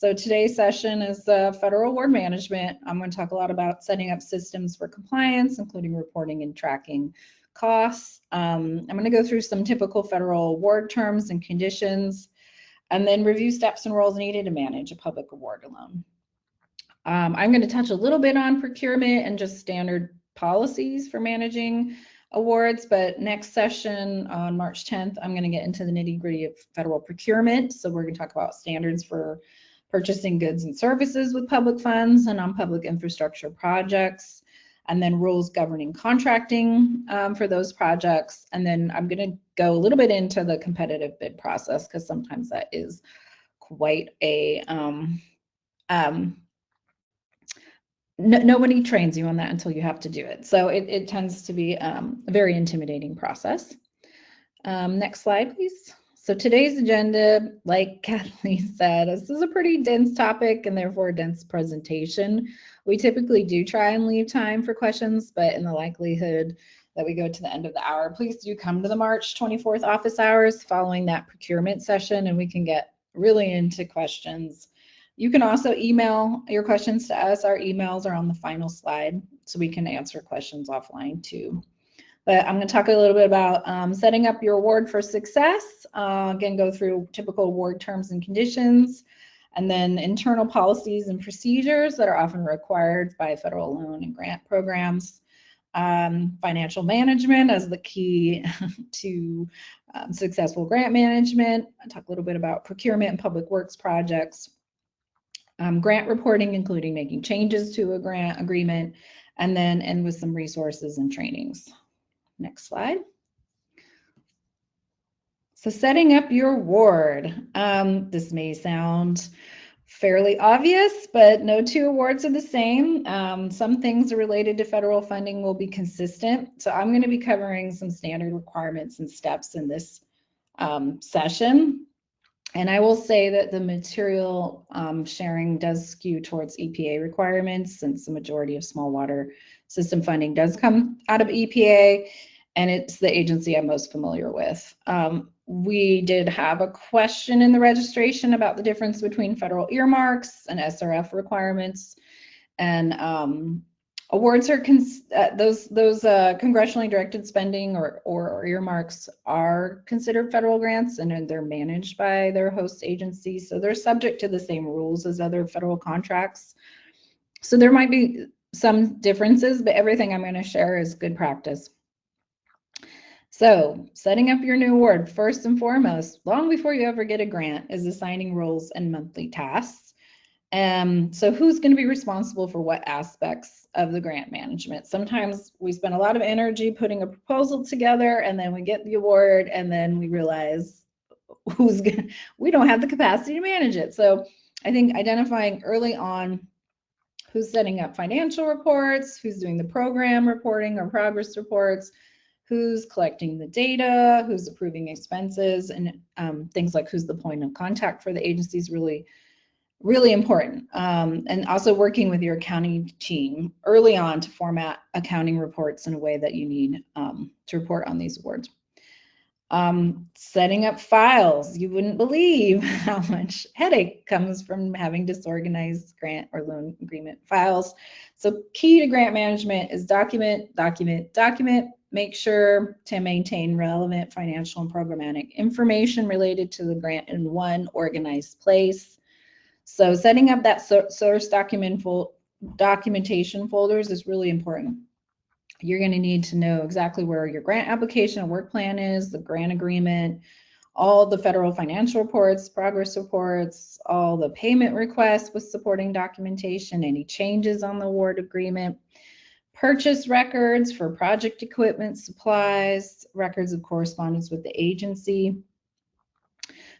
So today's session is federal award management. I'm going to talk a lot about setting up systems for compliance, including reporting and tracking costs. I'm going to go through some typical federal award terms and conditions, and then review steps and roles needed to manage a public award loan. I'm going to touch a little bit on procurement and just standard policies for managing awards, but next session on March 10th, I'm going to get into the nitty-gritty of federal procurement. So we're going to talk about standards for purchasing goods and services with public funds and on public infrastructure projects, and then rules governing contracting for those projects. And then I'm going to go a little bit into the competitive bid process, because sometimes that is quite a nobody trains you on that until you have to do it. So it tends to be a very intimidating process. Next slide, please. So today's agenda, like Kathleen said, this is a pretty dense topic and therefore a dense presentation. We typically do try and leave time for questions, but in the likelihood that we go to the end of the hour, please do come to the March 24th office hours following that procurement session, and we can get really into questions. You can also email your questions to us. Our emails are on the final slide, so we can answer questions offline too. But I'm going to talk a little bit about setting up your award for success. Again, go through typical award terms and conditions, and then internal policies and procedures that are often required by federal loan and grant programs. Financial management as the key to successful grant management. I'll talk a little bit about procurement and public works projects. Grant reporting, including making changes to a grant agreement, and then end with some resources and trainings. Next slide. So setting up your award. This may sound fairly obvious, but no two awards are the same. Some things related to federal funding will be consistent. So I'm going to be covering some standard requirements and steps in this session. And I will say that the material sharing does skew towards EPA requirements, since the majority of small water system funding does come out of EPA, and it's the agency I'm most familiar with. We did have a question in the registration about the difference between federal earmarks and SRF requirements. And awards are those congressionally directed spending or earmarks are considered federal grants, and they're managed by their host agency. So they're subject to the same rules as other federal contracts. So there might be some differences, but everything I'm going to share is good practice. So setting up your new award, first and foremost, long before you ever get a grant, is assigning roles and monthly tasks. So who's going to be responsible for what aspects of the grant management? Sometimes we spend a lot of energy putting a proposal together, and then we get the award, and then we realize we don't have the capacity to manage it. So I think identifying early on who's setting up financial reports, who's doing the program reporting or progress reports, who's collecting the data, who's approving expenses, and things like who's the point of contact for the agency is really important. And also working with your accounting team early on to format accounting reports in a way that you need to report on these awards. Setting up files. You wouldn't believe how much headache comes from having disorganized grant or loan agreement files. So key to grant management is document, document, document. Make sure to maintain relevant financial and programmatic information related to the grant in one organized place. So setting up that source documentation folders is really important. You're going to need to know exactly where your grant application and work plan is, the grant agreement, all the federal financial reports, progress reports, all the payment requests with supporting documentation, any changes on the award agreement, purchase records for project equipment, supplies, records of correspondence with the agency.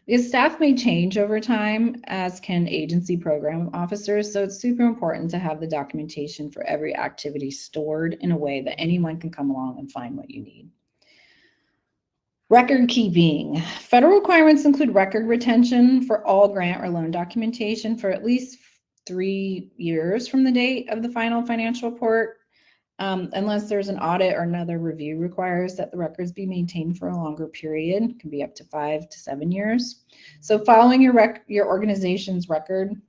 Because staff may change over time, as can agency program officers, so it's super important to have the documentation for every activity stored in a way that anyone can come along and find what you need. Record keeping. Federal requirements include record retention for all grant or loan documentation for at least 3 years from the date of the final financial report. Unless there's an audit or another review requires that the records be maintained for a longer period, it can be up to 5 to 7 years. So following your organization's record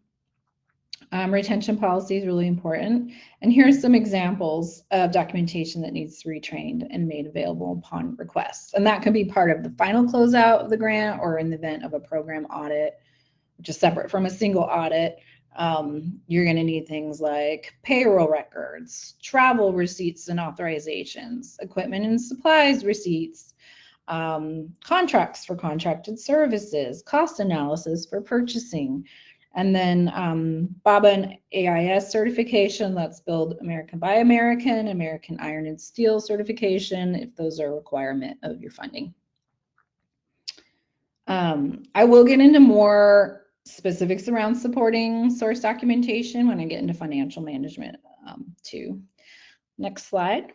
Retention policy is really important. And here's some examples of documentation that needs to be retrained and made available upon request. And that could be part of the final closeout of the grant or in the event of a program audit, which is separate from a single audit. You're going to need things like payroll records, travel receipts and authorizations, equipment and supplies receipts, contracts for contracted services, cost analysis for purchasing, and then BABA and AIS certification. Let's build American by American, American Iron and Steel certification, if those are a requirement of your funding. I will get into more specifics around supporting source documentation when I get into financial management too. Next slide.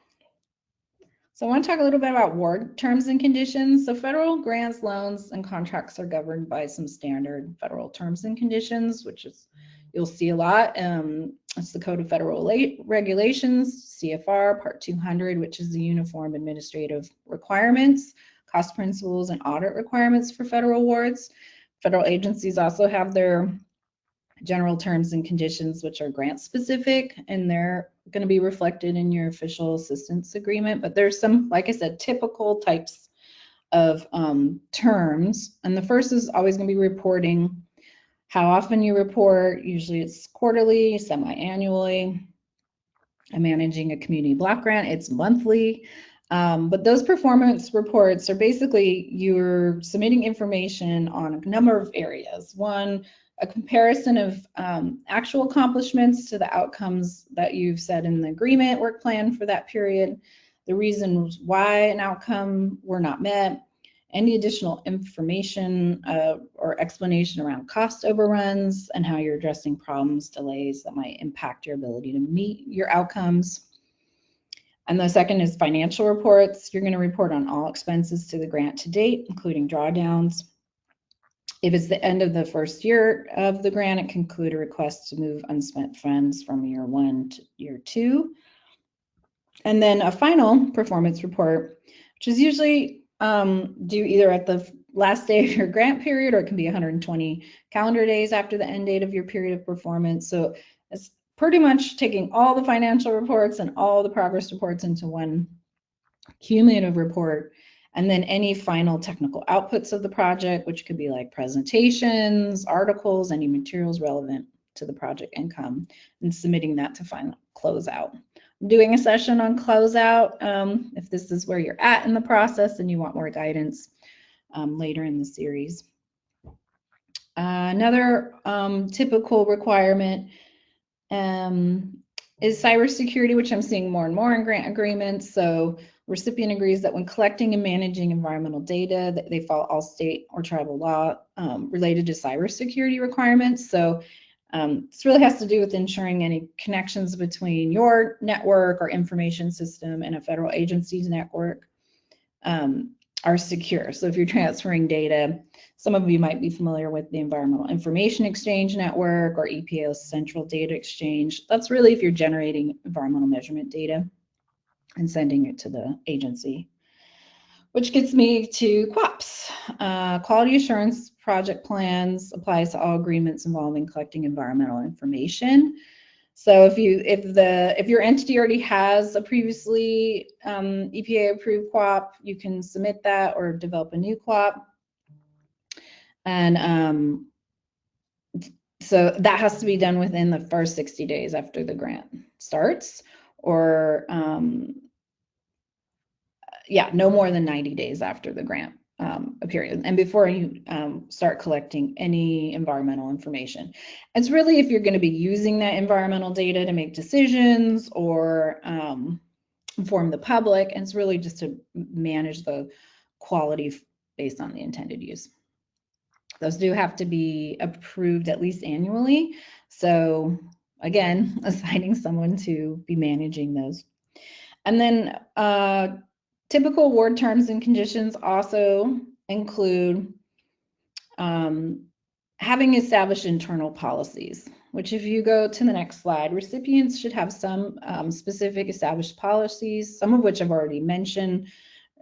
So I want to talk a little bit about award terms and conditions. So federal grants, loans, and contracts are governed by some standard federal terms and conditions, which is you'll see a lot. It's the Code of Federal Regulations, CFR, Part 200, which is the Uniform Administrative Requirements, cost principles, and audit requirements for federal awards. Federal agencies also have their general terms and conditions, which are grant specific, and they're going to be reflected in your official assistance agreement. But there's some, like I said, typical types of terms. And the first is always going to be reporting. How often you report, usually it's quarterly, semi-annually. I'm managing a community block grant, it's monthly. But those performance reports are basically you're submitting information on a number of areas. One, a comparison of actual accomplishments to the outcomes that you've set in the agreement work plan for that period, the reasons why an outcome were not met, any additional information or explanation around cost overruns and how you're addressing problems, delays that might impact your ability to meet your outcomes. And the second is financial reports. You're going to report on all expenses to the grant to date, including drawdowns. If it's the end of the first year of the grant, it can include a request to move unspent funds from year 1 to year 2. And then a final performance report, which is usually due either at the last day of your grant period, or it can be 120 calendar days after the end date of your period of performance. So it's pretty much taking all the financial reports and all the progress reports into one cumulative report, and then any final technical outputs of the project, which could be like presentations, articles, any materials relevant to the project income, and submitting that to final closeout. I'm doing a session on closeout if this is where you're at in the process and you want more guidance later in the series. Another typical requirement is cybersecurity, which I'm seeing more and more in grant agreements. So recipient agrees that when collecting and managing environmental data, that they follow all state or tribal law related to cybersecurity requirements. So this really has to do with ensuring any connections between your network or information system and a federal agency's network are secure. So if you're transferring data, some of you might be familiar with the Environmental Information Exchange Network or EPA's Central Data Exchange. That's really if you're generating environmental measurement data and sending it to the agency. Which gets me to QAPs. Quality Assurance Project Plans applies to all agreements involving collecting environmental information. So if your entity already has a previously EPA approved QAP, you can submit that or develop a new QAP. And so that has to be done within the first 60 days after the grant starts, or no more than 90 days after the grant period, and before you start collecting any environmental information. It's really if you're going to be using that environmental data to make decisions or inform the public, and it's really just to manage the quality based on the intended use. Those do have to be approved at least annually. So again, assigning someone to be managing those. And then typical award terms and conditions also include having established internal policies, which if you go to the next slide, recipients should have some specific established policies, some of which I've already mentioned,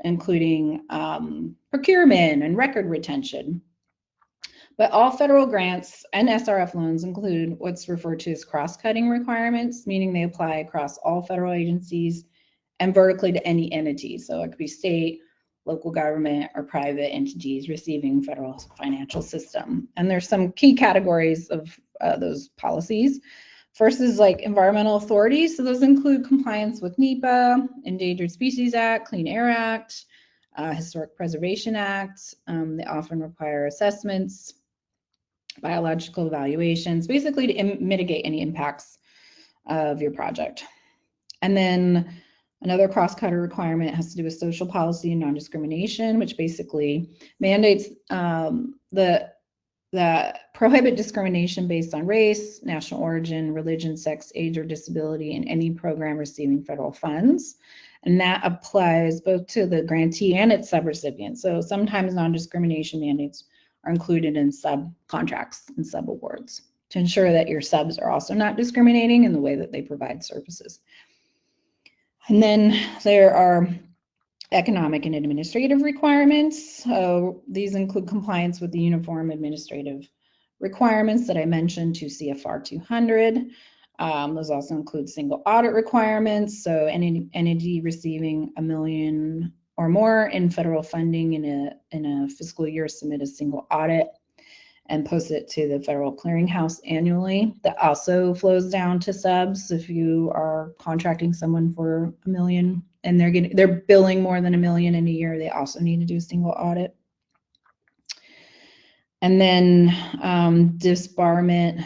including procurement and record retention. But all federal grants and SRF loans include what's referred to as cross-cutting requirements, meaning they apply across all federal agencies and vertically to any entity. So it could be state, local government, or private entities receiving federal financial system. And there's some key categories of those policies. First is like environmental authorities. So those include compliance with NEPA, Endangered Species Act, Clean Air Act, Historic Preservation Act. They often require assessments, biological evaluations, basically to mitigate any impacts of your project. And then another cross-cutter requirement has to do with social policy and non-discrimination, which basically mandates that prohibit discrimination based on race, national origin, religion, sex, age, or disability in any program receiving federal funds. And that applies both to the grantee and its subrecipient. So sometimes non-discrimination mandates are included in subcontracts and subawards to ensure that your subs are also not discriminating in the way that they provide services. And then there are economic and administrative requirements. These include compliance with the uniform administrative requirements that I mentioned to CFR 200. Those also include single audit requirements. So any entity receiving $1 million or more in federal funding in a fiscal year submit a single audit and post it to the Federal Clearinghouse annually. That also flows down to subs. If you are contracting someone for $1 million and they're billing more than $1 million in a year, they also need to do a single audit. And then disbarment,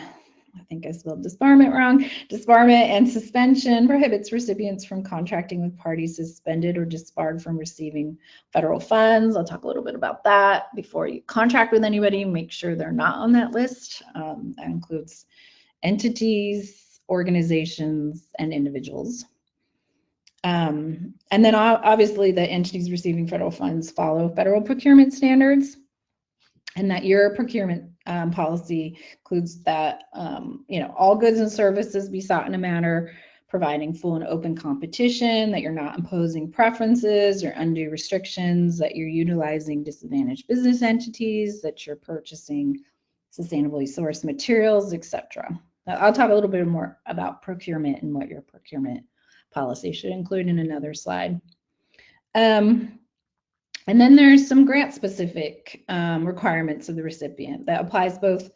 I think I spelled disbarment wrong. Disbarment and suspension prohibits recipients from contracting with parties suspended or disbarred from receiving federal funds. I'll talk a little bit about that. Before you contract with anybody, make sure they're not on that list. That includes entities, organizations, and individuals. And then obviously the entities receiving federal funds follow federal procurement standards, and that your procurement policy includes that all goods and services be sought in a manner providing full and open competition, that you're not imposing preferences or undue restrictions, that you're utilizing disadvantaged business entities, that you're purchasing sustainably sourced materials, etc. I'll talk a little bit more about procurement and what your procurement policy should include in another slide. And then there's some grant-specific requirements of the recipient that applies both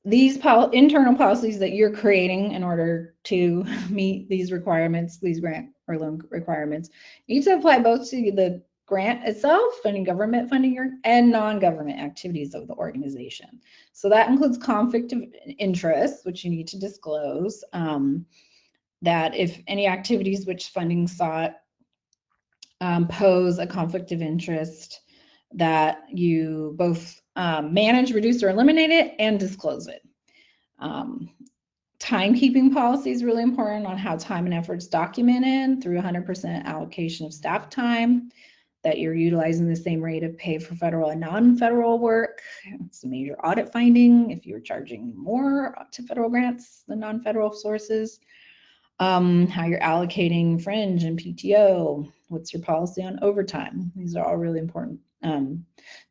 these internal policies that you're creating in order to meet these requirements, these grant or loan requirements, need to apply both to the grant itself, any government funding, and non-government activities of the organization. So that includes conflict of interest, which you need to disclose, that if any activities which funding sought pose a conflict of interest, that you both manage, reduce, or eliminate it and disclose it. Timekeeping policy is really important on how time and effort is documented through 100% allocation of staff time, that you're utilizing the same rate of pay for federal and non-federal work. It's a major audit finding if you're charging more to federal grants than non-federal sources. How you're allocating fringe and PTO, what's your policy on overtime? These are all really important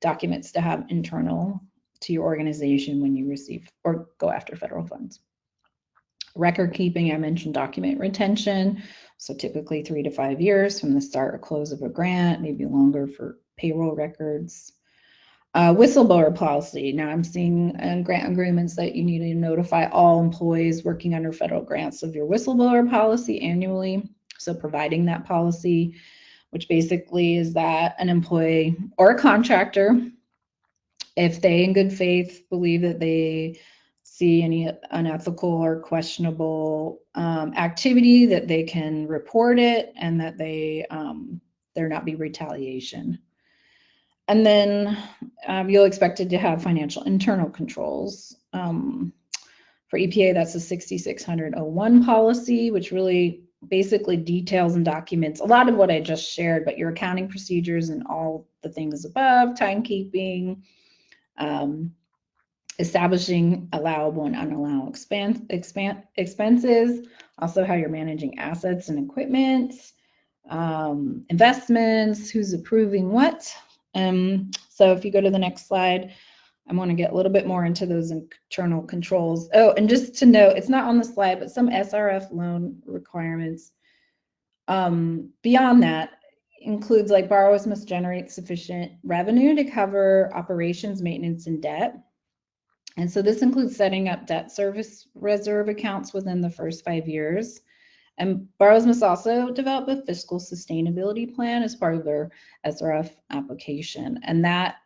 documents to have internal to your organization when you receive or go after federal funds. Record keeping, I mentioned document retention, so typically 3 to 5 years from the start or close of a grant, maybe longer for payroll records. Whistleblower policy. Now I'm seeing grant agreements that you need to notify all employees working under federal grants of your whistleblower policy annually. So providing that policy, which basically is that an employee or a contractor, if they in good faith believe that they see any unethical or questionable activity, that they can report it and that there not be retaliation. And then you'll expect it to have financial internal controls. For EPA, that's a 6600-01 policy, which really basically details and documents a lot of what I just shared, but your accounting procedures and all the things above, timekeeping, establishing allowable and unallowable expenses, also how you're managing assets and equipment, investments, who's approving what. So if you go to the next slide, I want to get a little bit more into those internal controls. Oh, and just to note, it's not on the slide, but some SRF loan requirements beyond that includes like borrowers must generate sufficient revenue to cover operations, maintenance, and debt. And so this includes setting up debt service reserve accounts within the first 5 years. And borrowers must also develop a fiscal sustainability plan as part of their SRF application. And that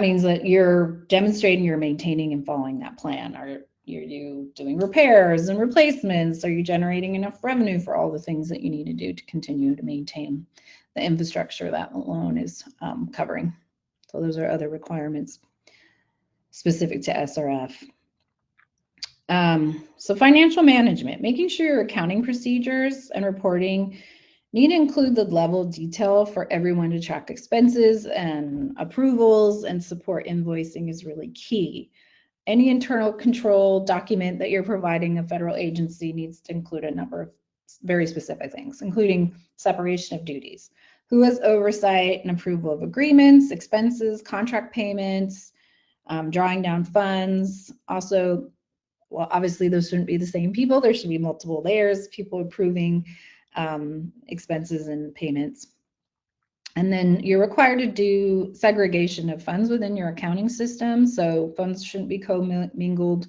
means that you're demonstrating you're maintaining and following that plan. Are you doing repairs and replacements? Are you generating enough revenue for all the things that you need to do to continue to maintain the infrastructure that the loan is covering? So those are other requirements specific to SRF. So financial management, making sure your accounting procedures and reporting need to include the level of detail for everyone to track expenses and approvals and support invoicing is really key. Any internal control document that you're providing a federal agency needs to include a number of very specific things, including separation of duties, who has oversight and approval of agreements, expenses, contract payments, drawing down funds. Also, well, obviously those shouldn't be the same people. There should be multiple layers, people approving expenses and payments. And then you're required to do segregation of funds within your accounting system. So funds shouldn't be commingled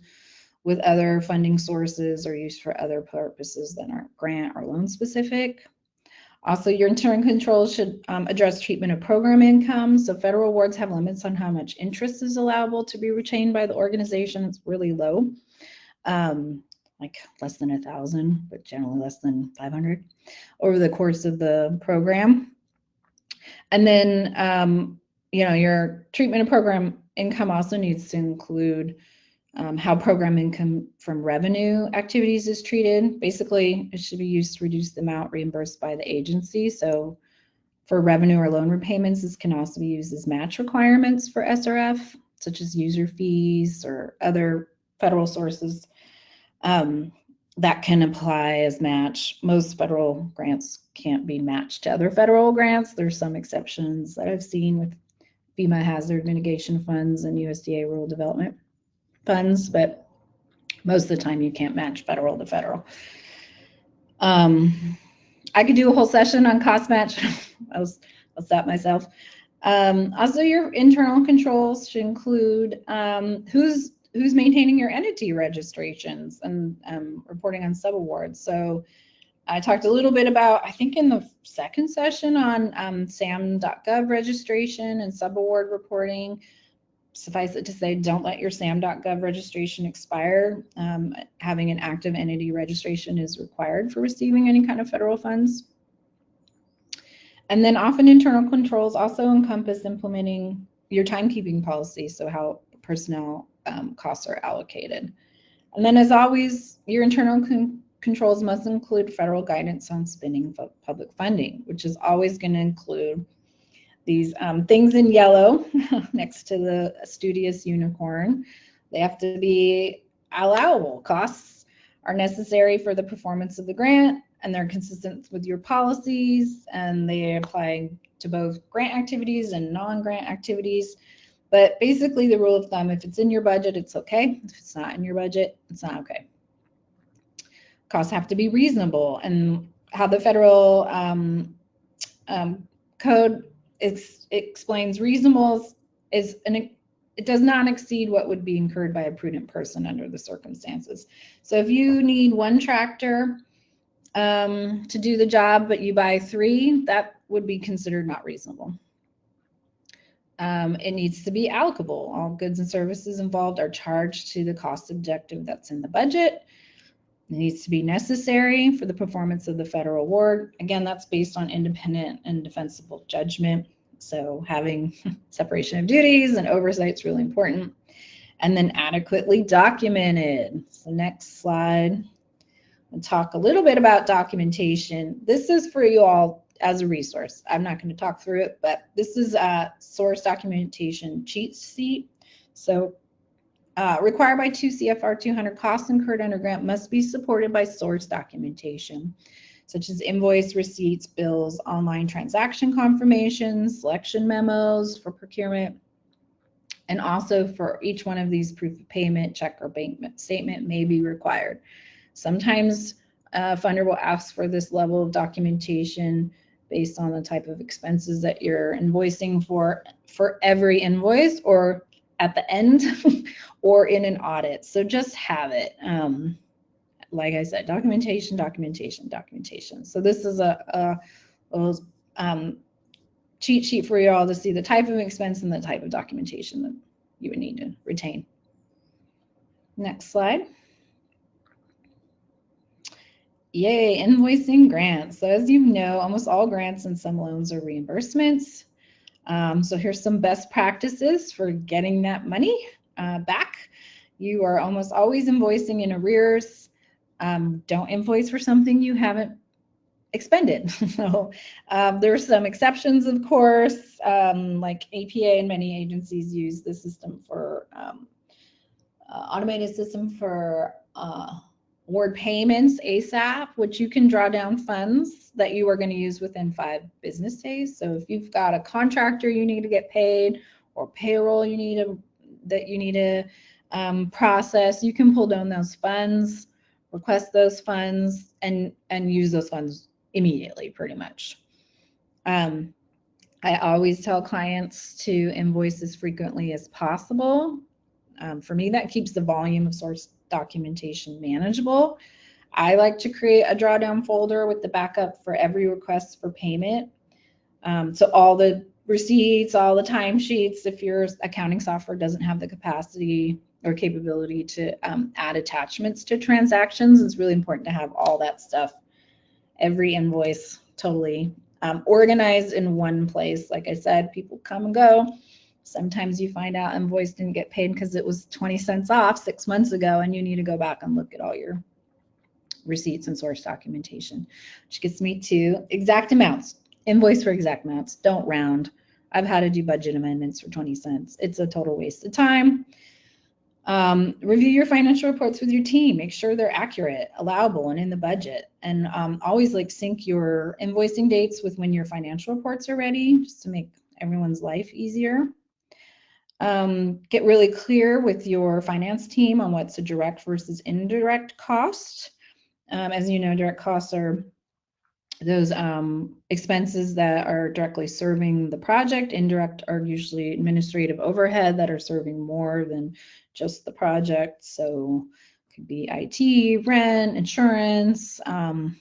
with other funding sources or used for other purposes that aren't grant or loan specific. Also, your internal controls should address treatment of program income. So federal awards have limits on how much interest is allowable to be retained by the organization. It's really low, like less than 1,000, but generally less than 500 over the course of the program. And then, your treatment of program income also needs to include how program income from revenue activities is treated. Basically, it should be used to reduce the amount reimbursed by the agency. So for revenue or loan repayments, this can also be used as match requirements for SRF, such as user fees or other federal sources that can apply as match. Most federal grants can't be matched to other federal grants. There's some exceptions that I've seen with FEMA hazard mitigation funds and USDA rural development funds, but most of the time you can't match federal to federal. I could do a whole session on cost match. I'll stop myself. Also, your internal controls should include who's maintaining your entity registrations and reporting on subawards. So I talked a little bit about, I think in the second session on SAM.gov registration and subaward reporting. Suffice it to say, don't let your SAM.gov registration expire. Having an active entity registration is required for receiving any kind of federal funds. And then often internal controls also encompass implementing your timekeeping policy, so how personnel costs are allocated. And then as always, your internal controls must include federal guidance on spending public funding, which is always going to include these things in yellow next to the studious unicorn. They have to be allowable. Costs are necessary for the performance of the grant, and they're consistent with your policies, and they apply to both grant activities and non-grant activities. But basically the rule of thumb, if it's in your budget, it's okay. If it's not in your budget, it's not okay. Costs have to be reasonable, and how the federal code explains reasonable it does not exceed what would be incurred by a prudent person under the circumstances. So if you need one tractor to do the job, but you buy 3, that would be considered not reasonable. It needs to be allocable. All goods and services involved are charged to the cost objective that's in the budget. It needs to be necessary for the performance of the federal award. Again, that's based on independent and defensible judgment. So having separation of duties and oversight is really important. And then adequately documented. So next slide. I'll talk a little bit about documentation. This is for you all as a resource. I'm not going to talk through it, but this is a source documentation cheat sheet. So required by 2 CFR 200, costs incurred under grant must be supported by source documentation, such as invoice receipts, bills, online transaction confirmations, selection memos for procurement, And also for each one of these, proof of payment, check or bank statement may be required. Sometimes a funder will ask for this level of documentation based on the type of expenses that you're invoicing for every invoice, or at the end, or in an audit. So just have it. Like I said, documentation, documentation, documentation. So this is a little cheat sheet for you all to see the type of expense and the type of documentation that you would need to retain. Next slide. Yay, invoicing grants. So as you know, almost all grants and some loans are reimbursements. So here's some best practices for getting that money back. You are almost always invoicing in arrears. Don't invoice for something you haven't expended. So there are some exceptions, of course, like APA and many agencies use the system for automated system for award payments, ASAP, which you can draw down funds that you are going to use within 5 business days. So if you've got a contractor you need to get paid, or payroll you need to process, you can pull down those funds, request those funds, and use those funds immediately, pretty much. I always tell clients to invoice as frequently as possible. For me, that keeps the volume of source documentation manageable. I like to create a drawdown folder with the backup for every request for payment. So all the receipts, all the timesheets, if your accounting software doesn't have the capacity or capability to add attachments to transactions, it's really important to have all that stuff, every invoice, totally organized in one place. Like I said, people come and go. Sometimes you find out invoice didn't get paid because it was 20 cents off 6 months ago, and you need to go back and look at all your receipts and source documentation, which gets me to exact amounts. Invoice for exact amounts. Don't round. I've had to do budget amendments for 20 cents. It's a total waste of time. Review your financial reports with your team. Make sure they're accurate, allowable, and in the budget. And always sync your invoicing dates with when your financial reports are ready, just to make everyone's life easier. Get really clear with your finance team on what's a direct versus indirect cost. As you know, direct costs are those expenses that are directly serving the project. Indirect are usually administrative overhead that are serving more than just the project. So it could be IT, rent, insurance, CFO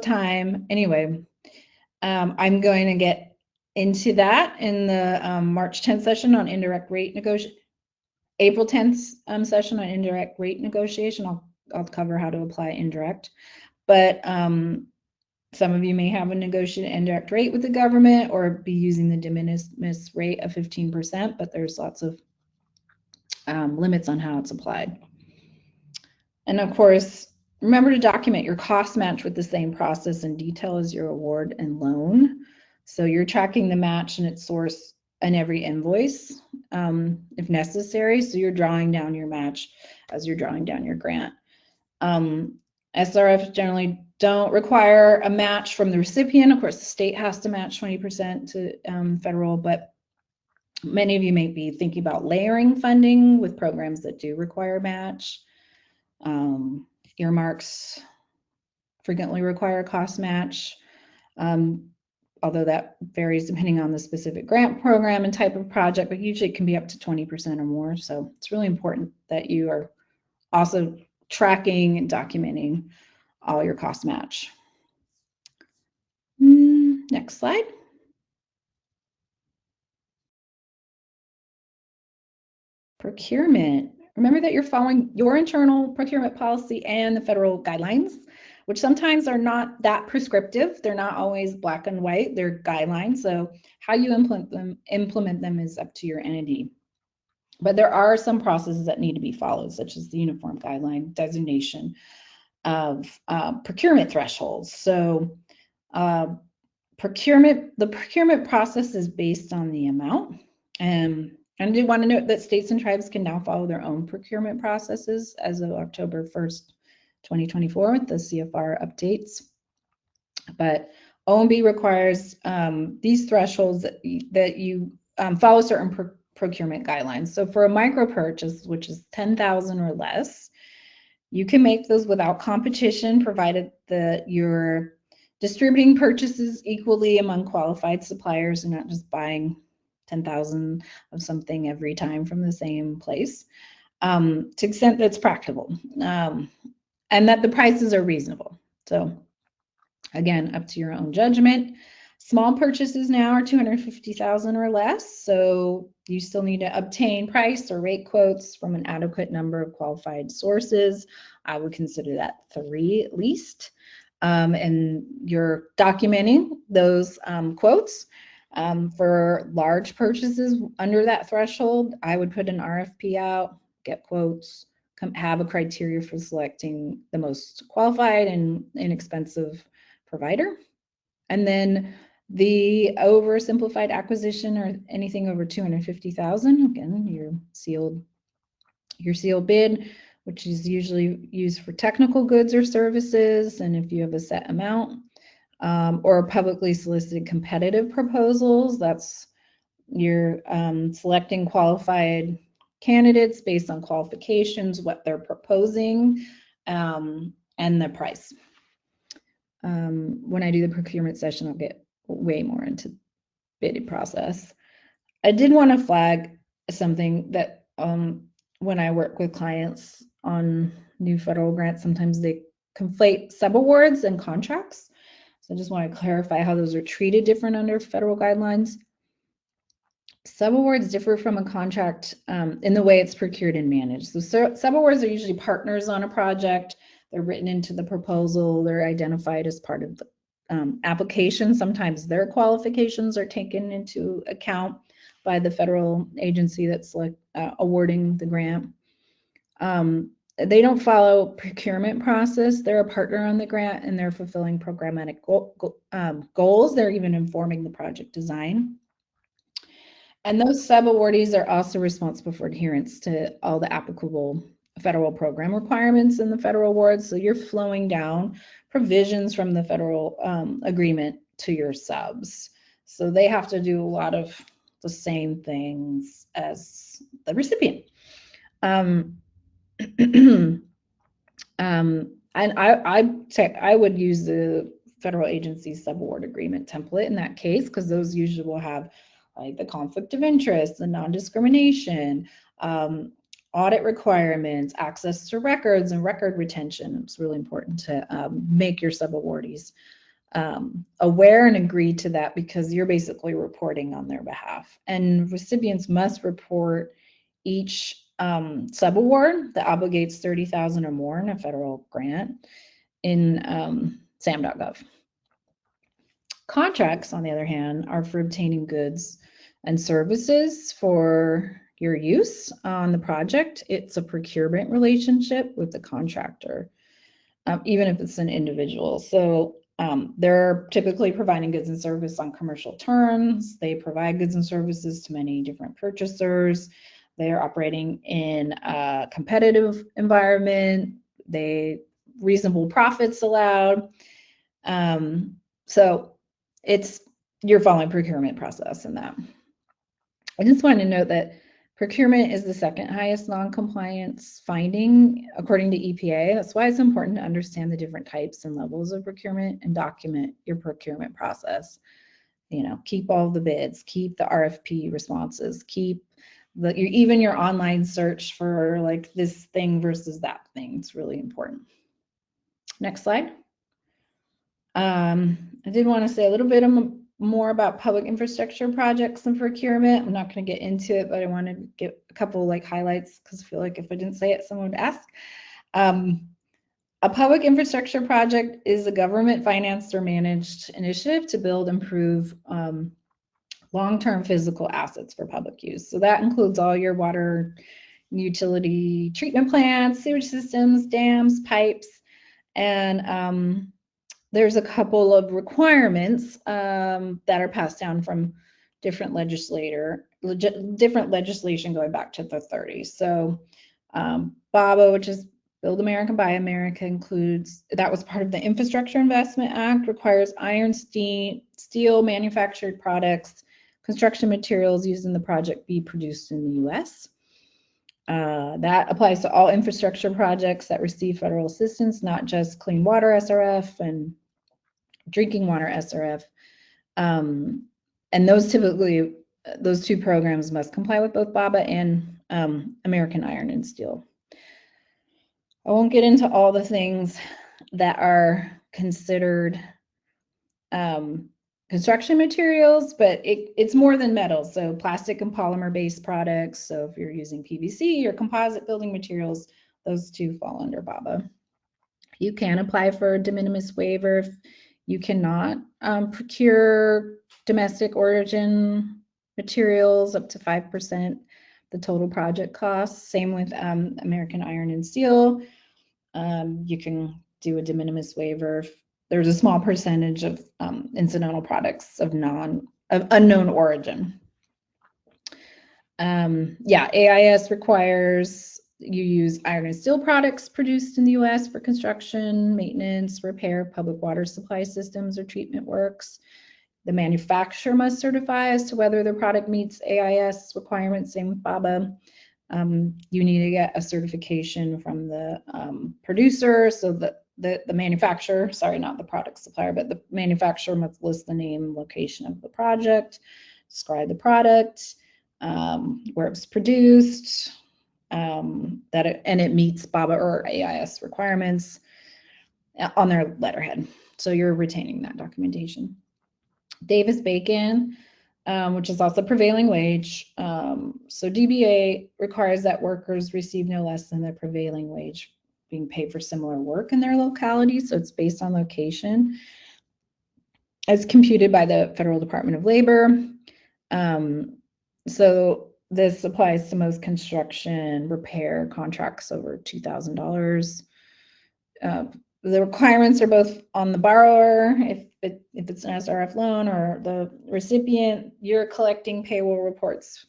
time. Anyway, I'm going to get into that in the March 10th session on indirect rate negotiation. April 10th session on indirect rate negotiation. I'll cover how to apply indirect. But some of you may have a negotiated indirect rate with the government or be using the de minimis rate of 15%, but there's lots of limits on how it's applied. And of course, remember to document your cost match with the same process and detail as your award and loan. So you're tracking the match and its source in every invoice if necessary. So you're drawing down your match as you're drawing down your grant. SRFs generally don't require a match from the recipient. Of course, the state has to match 20% to federal, but many of you may be thinking about layering funding with programs that do require match. Earmarks frequently require a cost match, although that varies depending on the specific grant program and type of project, but usually it can be up to 20% or more. So it's really important that you are also tracking and documenting all your cost match. Next slide. Procurement. Remember that you're following your internal procurement policy and the federal guidelines, which sometimes are not that prescriptive. They're not always black and white. They're guidelines. So how you implement them is up to your entity. But there are some processes that need to be followed, such as the uniform guideline designation of procurement thresholds. So the procurement process is based on the amount. And I do want to note that states and tribes can now follow their own procurement processes as of October 1st, 2024 with the CFR updates. But OMB requires these thresholds that you follow certain procurement guidelines. So for a micro purchase, which is 10,000 or less, you can make those without competition, provided that you're distributing purchases equally among qualified suppliers and not just buying 10,000 of something every time from the same place, to the extent that's practicable, and that the prices are reasonable. So again, up to your own judgment. Small purchases now are 250,000 or less, so you still need to obtain price or rate quotes from an adequate number of qualified sources. I would consider that 3 at least. And you're documenting those quotes. For large purchases under that threshold, I would put an RFP out, get quotes, have a criteria for selecting the most qualified and inexpensive provider. And then the oversimplified acquisition or anything over 250,000, again, your sealed bid, which is usually used for technical goods or services, and if you have a set amount, or publicly solicited competitive proposals, that's you're selecting qualified candidates based on qualifications, what they're proposing, and the price. When I do the procurement session, I'll get way more into bidding process. I did want to flag something that when I work with clients on new federal grants, sometimes they conflate subawards and contracts. So I just want to clarify how those are treated different under federal guidelines. Subawards differ from a contract in the way it's procured and managed. So subawards are usually partners on a project. They're written into the proposal. They're identified as part of the application. Sometimes their qualifications are taken into account by the federal agency that's awarding the grant. They don't follow procurement process. They're a partner on the grant and they're fulfilling programmatic goals. They're even informing the project design. And those sub-awardees are also responsible for adherence to all the applicable federal program requirements in the federal awards. So you're flowing down provisions from the federal agreement to your subs. So they have to do a lot of the same things as the recipient. And I would use the federal agency subaward agreement template in that case, because those usually will have like the conflict of interest, the non-discrimination, audit requirements, access to records and record retention. It's really important to make your subawardees aware and agree to that, because you're basically reporting on their behalf. And recipients must report each subaward that obligates 30,000 or more in a federal grant in SAM.gov. Contracts, on the other hand, are for obtaining goods and services for your use on the project. It's a procurement relationship with the contractor, even if it's an individual. So they're typically providing goods and services on commercial terms. They provide goods and services to many different purchasers. They are operating in a competitive environment. Reasonable profits allowed. So you're following procurement process in that. I just want to note that procurement is the second highest non-compliance finding according to EPA. That's why it's important to understand the different types and levels of procurement and document your procurement process. Keep all the bids, keep the RFP responses, keep even your online search for like this thing versus that thing. It's really important. Next slide. I did want to say a little bit more about public infrastructure projects and procurement. I'm not going to get into it, but I want to give a couple like highlights, because I feel like if I didn't say it, someone would ask. A public infrastructure project is a government financed or managed initiative to build, improve long-term physical assets for public use. So that includes all your water, utility treatment plants, sewage systems, dams, pipes, and there's a couple of requirements that are passed down from different legislation going back to the 30s. So BABA, which is Build America, Buy America, that was part of the Infrastructure Investment Act, requires iron, steel manufactured products construction materials used in the project be produced in the U.S. That applies to all infrastructure projects that receive federal assistance, not just clean water SRF and drinking water SRF. And those two programs must comply with both BABA and American Iron and Steel. I won't get into all the things that are considered construction materials, but it's more than metals. So plastic and polymer-based products. So if you're using PVC or composite building materials, those two fall under BABA. You can apply for a de minimis waiver if you cannot procure domestic origin materials up to 5% the total project cost. Same with American Iron and Steel. You can do a de minimis waiver if there's a small percentage of incidental products of unknown origin. AIS requires you use iron and steel products produced in the U.S. for construction, maintenance, repair, public water supply systems, or treatment works. The manufacturer must certify as to whether the product meets AIS requirements, same with BABA. You need to get a certification from the producer, so that the manufacturer, sorry, not the product supplier, but the manufacturer must list the name, location of the project, describe the product, where it was produced, and it meets BABA or AIS requirements on their letterhead. So you're retaining that documentation. Davis-Bacon, which is also prevailing wage. So DBA requires that workers receive no less than the prevailing wage being paid for similar work in their locality. So it's based on location. It's computed by the Federal Department of Labor. So this applies to most construction repair contracts over $2,000. The requirements are both on the borrower, if it's an SRF loan, or the recipient. You're collecting payroll reports.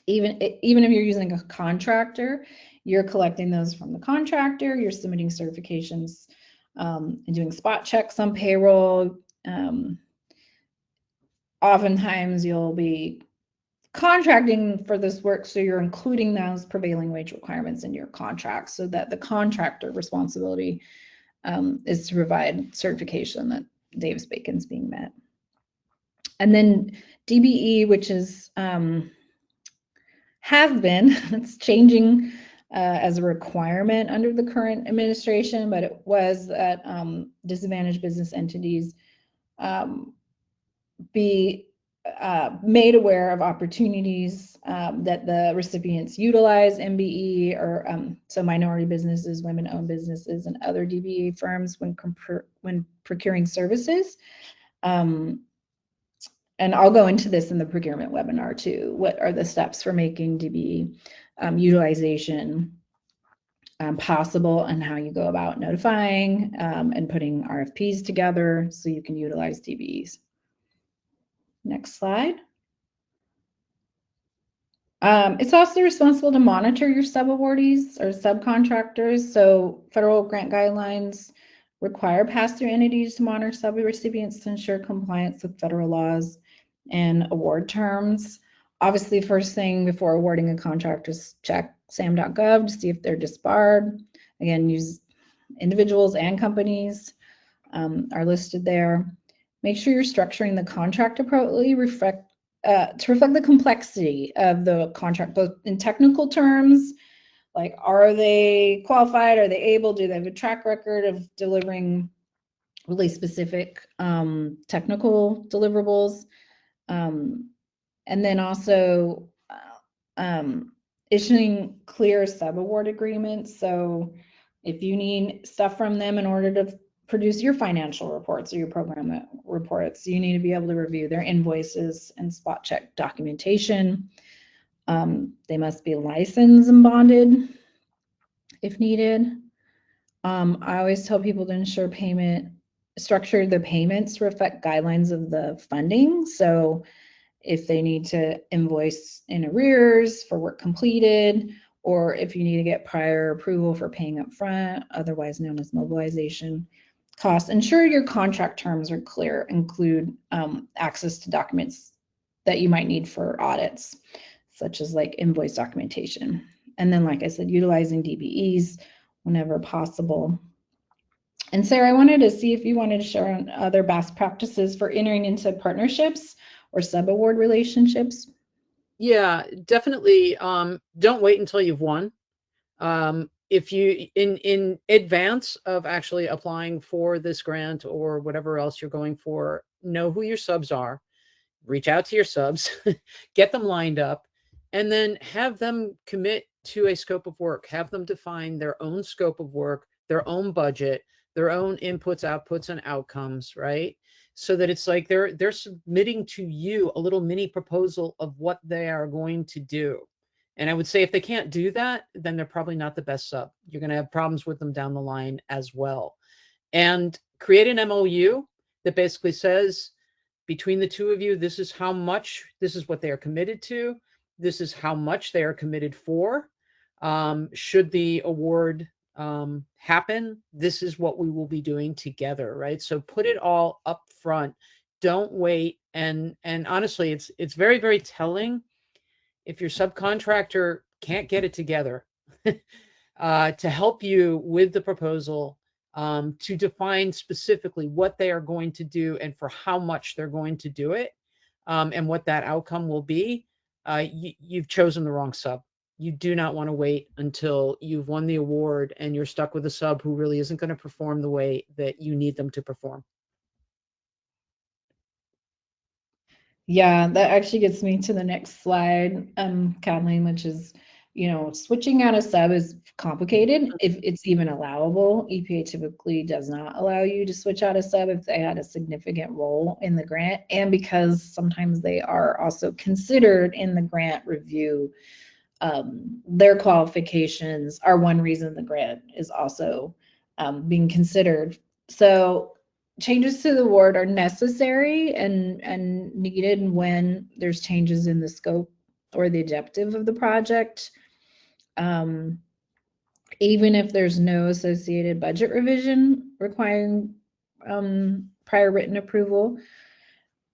Even if you're using a contractor, you're collecting those from the contractor. You're submitting certifications and doing spot checks on payroll. Oftentimes you'll be contracting for this work, so you're including those prevailing wage requirements in your contract, so that the contractor responsibility is to provide certification that Davis-Bacon's being met. And then DBE, which is it's changing as a requirement under the current administration, but it was that disadvantaged business entities be made aware of opportunities that the recipients utilize MBE, or so minority businesses, women-owned businesses, and other DBE firms when procuring services. And I'll go into this in the procurement webinar too. What are the steps for making DBE utilization possible, and how you go about notifying and putting RFPs together so you can utilize DBEs. Next slide. It's also responsible to monitor your subawardees or subcontractors. So federal grant guidelines require pass-through entities to monitor sub-recipients to ensure compliance with federal laws and award terms. Obviously, first thing before awarding a contract is check sam.gov to see if they're disbarred. Again, use individuals and companies are listed there. Make sure you're structuring the contract appropriately, to reflect the complexity of the contract, both in technical terms, like are they qualified, are they able, do they have a track record of delivering really specific technical deliverables, and then also issuing clear sub-award agreements. So if you need stuff from them in order to produce your financial reports or your program reports, you need to be able to review their invoices and spot check documentation. They must be licensed and bonded if needed. I always tell people to structure the payments to reflect guidelines of the funding. So if they need to invoice in arrears for work completed, or if you need to get prior approval for paying up front, otherwise known as mobilization costs, ensure your contract terms are clear, include access to documents that you might need for audits, such as like invoice documentation. And then, like I said, utilizing DBEs whenever possible. And Sarah, I wanted to see if you wanted to share on other best practices for entering into partnerships or sub-award relationships. Yeah, definitely. Don't wait until you've won. If you in advance of actually applying for this grant or whatever else you're going for, know who your subs are, reach out to your subs, get them lined up, and then have them commit to a scope of work. Have them define their own scope of work, their own budget, their own inputs, outputs, and outcomes, right? So that it's like they're submitting to you a little mini proposal of what they are going to do. And I would say if they can't do that, then they're probably not the best sub. You're going to have problems with them down the line as well. And create an MOU that basically says, between the two of you, this is how much, this is what they are committed to, this is how much they are committed for. Should the award happen, this is what we will be doing together, right? So put it all up front. Don't wait. And honestly, it's very, very telling if your subcontractor can't get it together to help you with the proposal, to define specifically what they are going to do and for how much they're going to do it, and what that outcome will be. You've chosen the wrong sub. You do not want to wait until you've won the award and you're stuck with a sub who really isn't going to perform the way that you need them to perform. Yeah, that actually gets me to the next slide, Kathleen, which is, switching out a sub is complicated if it's even allowable. EPA typically does not allow you to switch out a sub if they had a significant role in the grant, and because sometimes they are also considered in the grant review. Their qualifications are one reason the grant is also being considered. So changes to the award are necessary and needed when there's changes in the scope or the objective of the project. Even if there's no associated budget revision requiring prior written approval.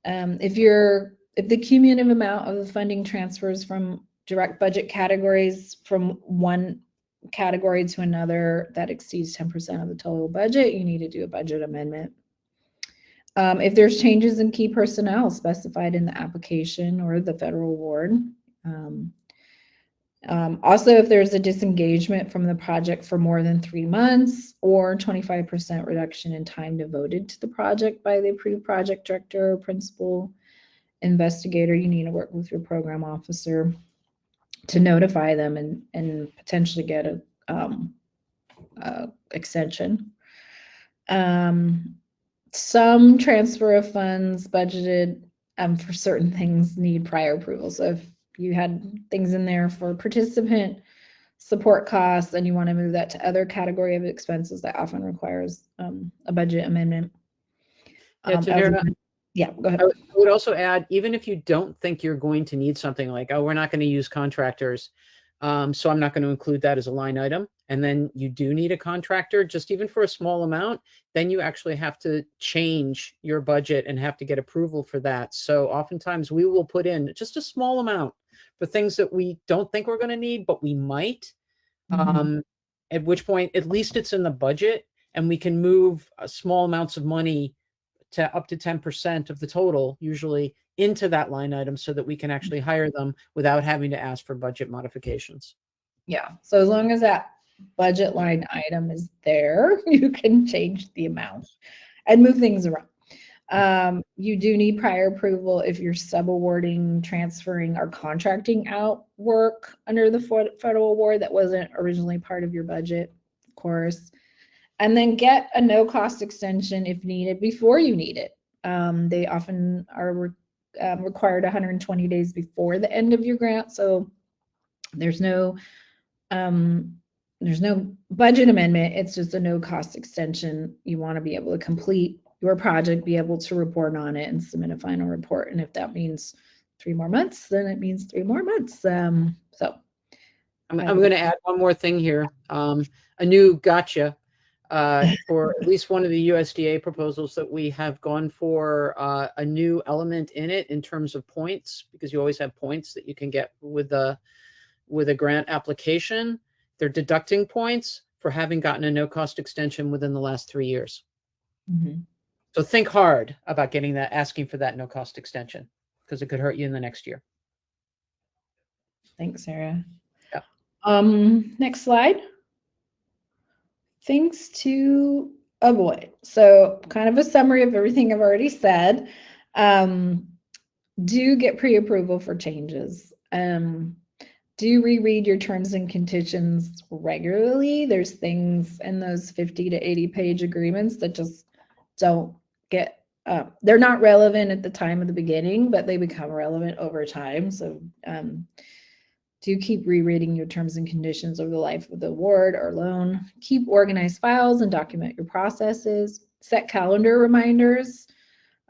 If the cumulative amount of the funding transfers from direct budget categories from one category to another that exceeds 10% of the total budget, you need to do a budget amendment. If there's changes in key personnel specified in the application or the federal award. Also, if there's a disengagement from the project for more than 3 months or 25% reduction in time devoted to the project by the approved project director or principal investigator, you need to work with your program officer to notify them and potentially get a extension. Some transfer of funds budgeted for certain things need prior approval. So if you had things in there for participant support costs and you want to move that to other category of expenses, that often requires a budget amendment. Yeah, go ahead. I would also add, even if you don't think you're going to need something like, oh, we're not going to use contractors, so I'm not going to include that as a line item. And then you do need a contractor, just even for a small amount, then you actually have to change your budget and have to get approval for that. So oftentimes we will put in just a small amount for things that we don't think we're going to need, but we might. At which point, at least it's in the budget and we can move small amounts of money to up to 10% of the total, usually, into that line item so that we can actually hire them without having to ask for budget modifications. Yeah, so as long as that budget line item is there, you can change the amount and move things around. You do need prior approval if you're subawarding, transferring, or contracting out work under the federal award that wasn't originally part of your budget, of course. And then get a no-cost extension if needed before you need it. They often are required 120 days before the end of your grant, so there's no budget amendment. It's just a no-cost extension. You want to be able to complete your project, be able to report on it, and submit a final report. And if that means 3 more months, then it means 3 more months. So I'm going to add one more thing here. A new gotcha. for at least one of the USDA proposals that we have gone for a new element in it in terms of points, because you always have points that you can get with a grant application. They're deducting points for having gotten a no-cost extension within the last 3 years. Mm-hmm. So think hard about asking for that no-cost extension, because it could hurt you in the next year. Thanks, Sarah. Yeah. Next slide. Things to avoid. So kind of a summary of everything I've already said. Do get pre-approval for changes. Do reread your terms and conditions regularly. There's things in those 50 to 80 page agreements that just don't get, they're not relevant at the time of the beginning, but they become relevant over time. So do keep rereading your terms and conditions over the life of the award or loan. Keep organized files and document your processes. Set calendar reminders.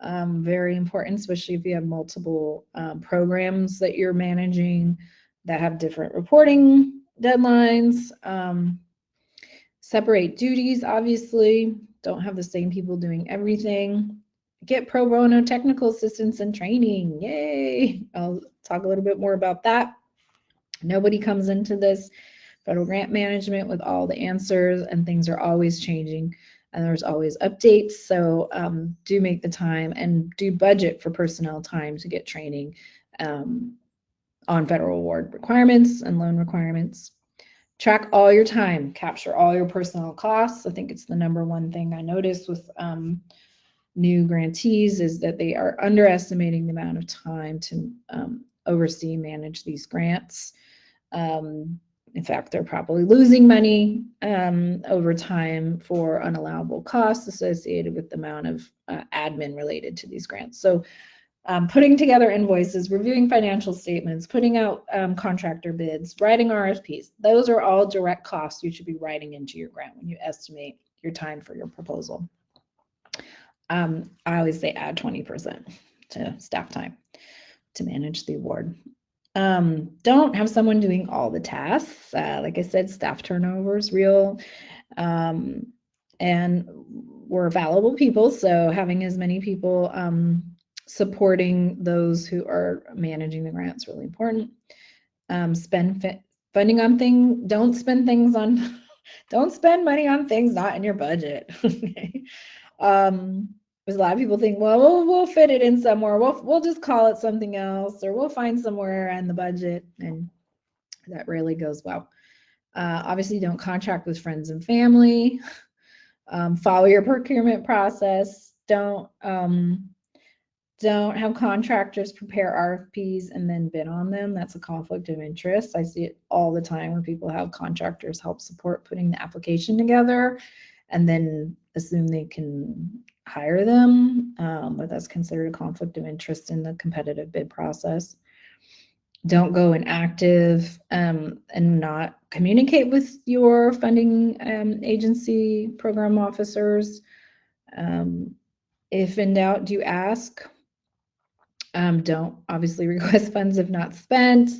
Very important, especially if you have multiple programs that you're managing that have different reporting deadlines. Separate duties, obviously. Don't have the same people doing everything. Get pro bono technical assistance and training. Yay! I'll talk a little bit more about that. Nobody comes into this federal grant management with all the answers, and things are always changing, and there's always updates. So do make the time and do budget for personnel time to get training on federal award requirements and loan requirements. Track all your time, capture all your personnel costs. I think it's the number one thing I noticed with new grantees is that they are underestimating the amount of time to oversee and manage these grants. In fact, they're probably losing money over time for unallowable costs associated with the amount of admin related to these grants. So putting together invoices, reviewing financial statements, putting out contractor bids, writing RFPs, those are all direct costs you should be writing into your grant when you estimate your time for your proposal. I always say add 20% to staff time to manage the award. Don't have someone doing all the tasks. Like I said, staff turnover is real. And we're valuable people, so having as many people supporting those who are managing the grant is really important. Spend funding on things. Don't spend things on. Don't spend money on things not in your budget. Okay. Because a lot of people think, well, we'll fit it in somewhere. We'll just call it something else, or we'll find somewhere in the budget, and that rarely goes well. Obviously, don't contract with friends and family. Follow your procurement process. Don't have contractors prepare RFPs and then bid on them. That's a conflict of interest. I see it all the time where people have contractors help support putting the application together and then assume they can hire them, but that's considered a conflict of interest in the competitive bid process. Don't go inactive and not communicate with your funding agency program officers. If in doubt, do ask. Don't obviously request funds if not spent.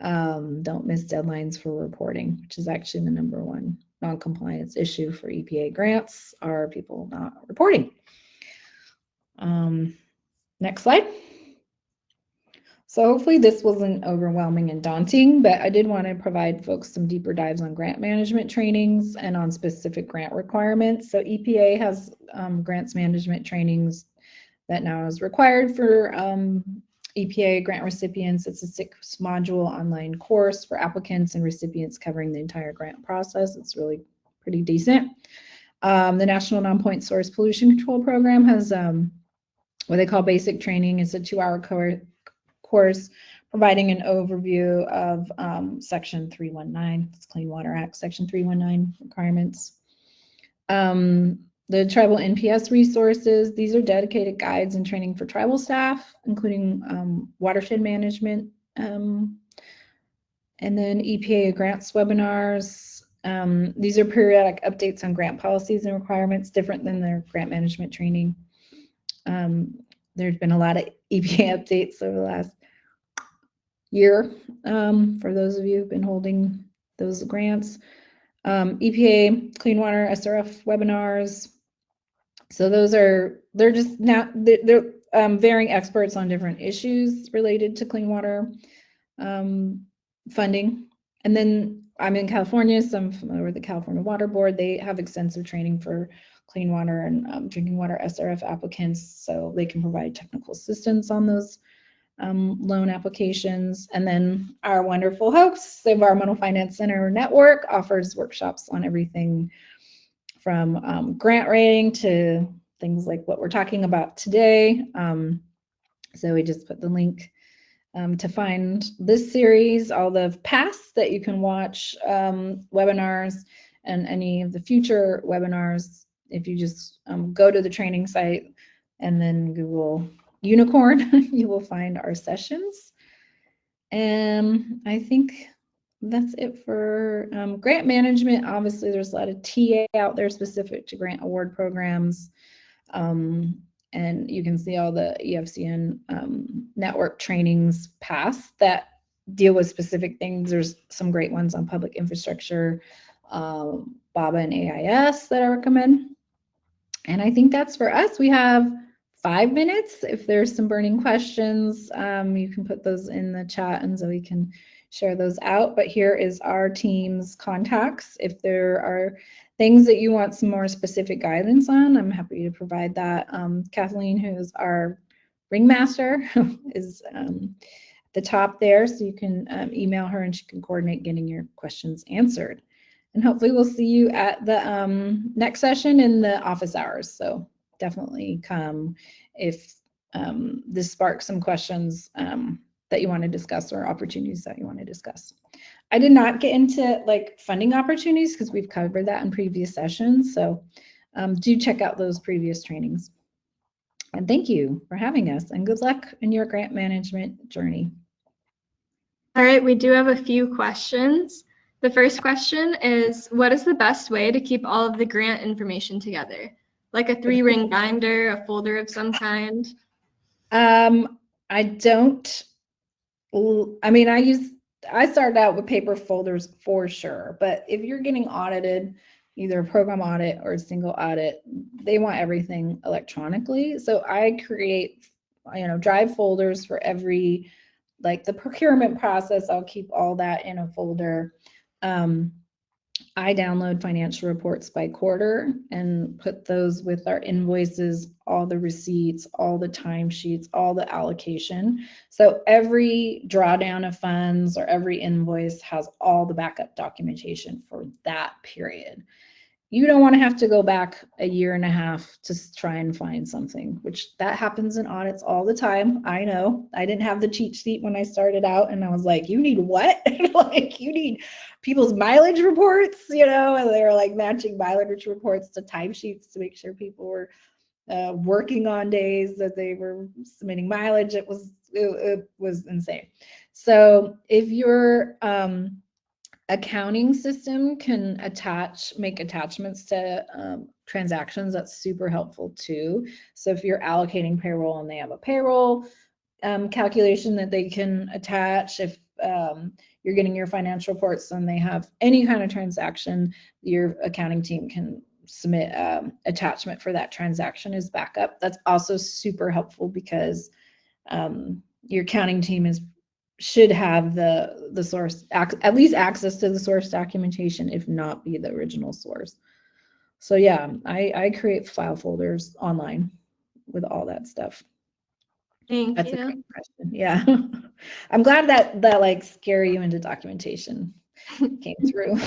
Don't miss deadlines for reporting, which is actually the number one non-compliance issue for EPA grants, are people not reporting. Next slide. So hopefully this wasn't overwhelming and daunting, but I did want to provide folks some deeper dives on grant management trainings and on specific grant requirements. So EPA has grants management trainings that now is required for EPA grant recipients. It's a 6-module online course for applicants and recipients covering the entire grant process. It's really pretty decent. The National Non-Point Source Pollution Control Program has what they call basic training. It's a 2-hour course providing an overview of Section 319, it's Clean Water Act, Section 319 requirements. The tribal NPS resources, these are dedicated guides and training for tribal staff, including watershed management, and then EPA grants webinars. These are periodic updates on grant policies and requirements, different than their grant management training. There's been a lot of EPA updates over the last year for those of you who've been holding those grants. EPA, Clean Water, SRF webinars. So they're just now, they're varying experts on different issues related to clean water funding. And then I'm in California, so I'm familiar with the California Water Board. They have extensive training for clean water and drinking water SRF applicants, so they can provide technical assistance on those loan applications. And then our wonderful hosts, the Environmental Finance Center Network, offers workshops on everything from grant writing to things like what we're talking about today. So we just put the link to find this series, all the past that you can watch webinars, and any of the future webinars. If you just go to the training site and then Google unicorn, you will find our sessions. And I think that's it for grant management. Obviously, there's a lot of TA out there specific to grant award programs. And you can see all the EFCN network trainings past that deal with specific things. There's some great ones on public infrastructure, BABA and AIS that I recommend. And I think that's for us. We have 5 minutes. If there's some burning questions, you can put those in the chat and Zoe can share those out. But here is our team's contacts. If there are things that you want some more specific guidance on, I'm happy to provide that. Kathleen, who is our ringmaster, is at the top there, so you can email her and she can coordinate getting your questions answered. And hopefully we'll see you at the next session in the office hours. So definitely come if this sparks some questions that you want to discuss or opportunities that you want to discuss. I did not get into like funding opportunities because we've covered that in previous sessions. So do check out those previous trainings. And thank you for having us, and good luck in your grant management journey. All right, we do have a few questions. The first question is, what is the best way to keep all of the grant information together? Like a 3-ring binder, a folder of some kind? I don't, I mean, I started out with paper folders for sure, but if you're getting audited, either a program audit or a single audit, they want everything electronically. So I create, drive folders for every, like the procurement process, I'll keep all that in a folder. I download financial reports by quarter and put those with our invoices, all the receipts, all the timesheets, all the allocation. So every drawdown of funds or every invoice has all the backup documentation for that period. You don't want to have to go back a year and a half to try and find something, which that happens in audits all the time. I know. I didn't have the cheat sheet when I started out, and I was like, you need what? Like, you need people's mileage reports, and they were like matching mileage reports to timesheets to make sure people were working on days that they were submitting mileage. It was insane. So if your accounting system can make attachments to transactions, that's super helpful too. So if you're allocating payroll and they have a payroll calculation that they can attach, if you're getting your financial reports and they have any kind of transaction, your accounting team can submit attachment for that transaction as backup. That's also super helpful because your accounting team should have the source, at least access to the source documentation, if not be the original source. So yeah, I create file folders online with all that stuff. That's a great question. Yeah. I'm glad that like scare you into documentation came through.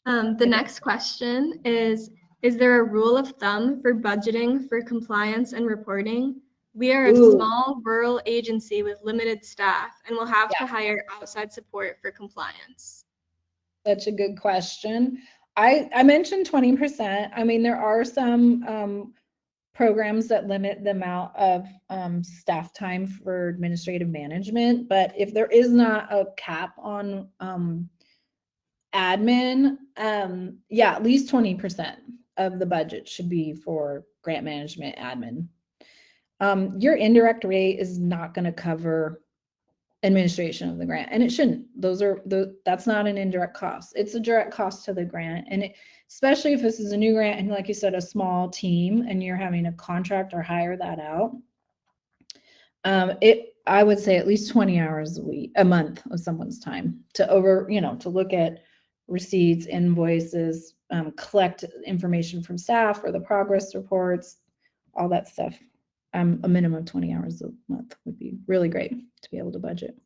The next question is there a rule of thumb for budgeting for compliance and reporting? We are a small rural agency with limited staff and will have to hire outside support for compliance. Such a good question. I mentioned 20%. I mean, there are some programs that limit the amount of staff time for administrative management, but if there is not a cap on admin, at least 20% of the budget should be for grant management admin. Your indirect rate is not going to cover administration of the grant, and it shouldn't. That's not an indirect cost. It's a direct cost to the grant, and especially if this is a new grant and, like you said, a small team, and you're having to contract or hire that out. I would say at least 20 hours a month of someone's time to look at receipts, invoices, collect information from staff or the progress reports, all that stuff. A minimum of 20 hours a month would be really great to be able to budget.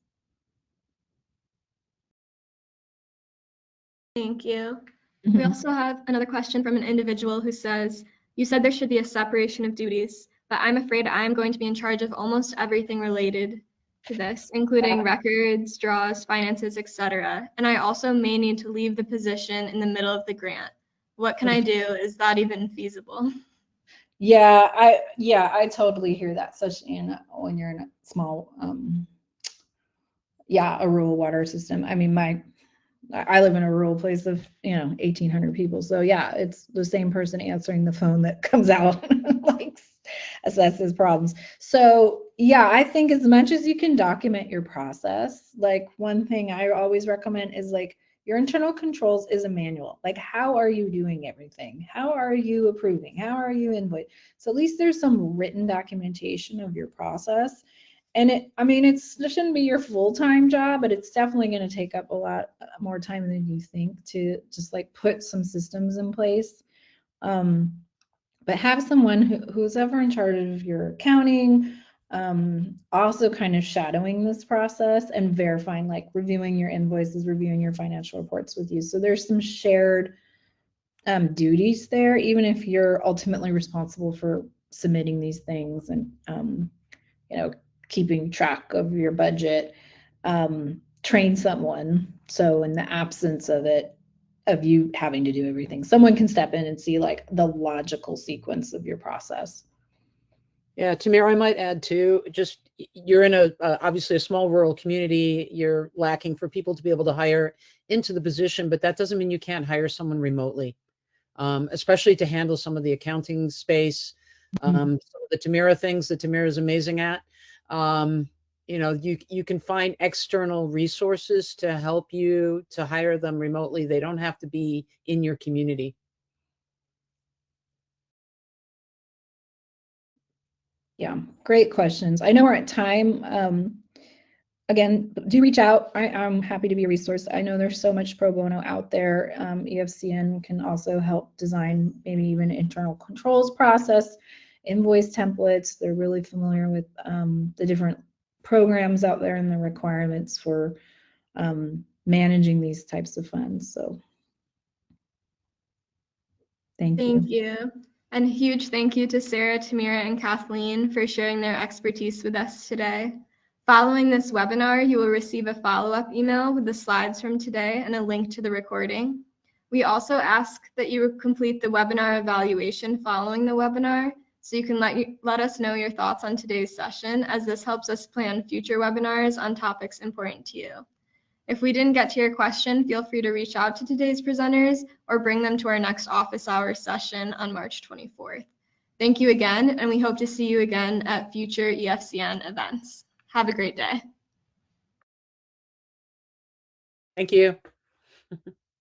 Thank you. We also have another question from an individual who says, you said there should be a separation of duties, but I'm afraid I'm going to be in charge of almost everything related to this, including records, draws, finances, etc. And I also may need to leave the position in the middle of the grant. What can I do? Is that even feasible? Yeah, I totally hear that, especially when you're in a small, a rural water system. I mean, I live in a rural place of 1,800 people, so yeah, it's the same person answering the phone that comes out like assesses problems. So yeah, I think as much as you can document your process, like one thing I always recommend is like your internal controls is a manual. Like, how are you doing everything? How are you approving? How are you invoicing? So at least there's some written documentation of your process. And it shouldn't be your full-time job, but it's definitely going to take up a lot more time than you think to just like put some systems in place. But have someone who's ever in charge of your accounting, also kind of shadowing this process and verifying, like reviewing your invoices, reviewing your financial reports with you. So there's some shared duties there, even if you're ultimately responsible for submitting these things and keeping track of your budget. Train someone, so in the absence of you having to do everything, someone can step in and see like the logical sequence of your process. Yeah, Tamira, I might add too, just you're in obviously a small rural community, you're lacking for people to be able to hire into the position, but that doesn't mean you can't hire someone remotely, especially to handle some of the accounting space, some of the Tamira things that Tamira is amazing at. You can find external resources to help you to hire them remotely. They don't have to be in your community. Yeah, great questions. I know we're at time. Again, do reach out. I'm happy to be a resource. I know there's so much pro bono out there. EFCN can also help design maybe even internal controls process, invoice templates. They're really familiar with the different programs out there and the requirements for managing these types of funds. So thank you. Thank you. And a huge thank you to Sarah, Tamira, and Kathleen for sharing their expertise with us today. Following this webinar, you will receive a follow-up email with the slides from today and a link to the recording. We also ask that you complete the webinar evaluation following the webinar, so you can let us know your thoughts on today's session, as this helps us plan future webinars on topics important to you. If we didn't get to your question, feel free to reach out to today's presenters or bring them to our next office hours session on March 24th. Thank you again, and we hope to see you again at future EFCN events. Have a great day. Thank you.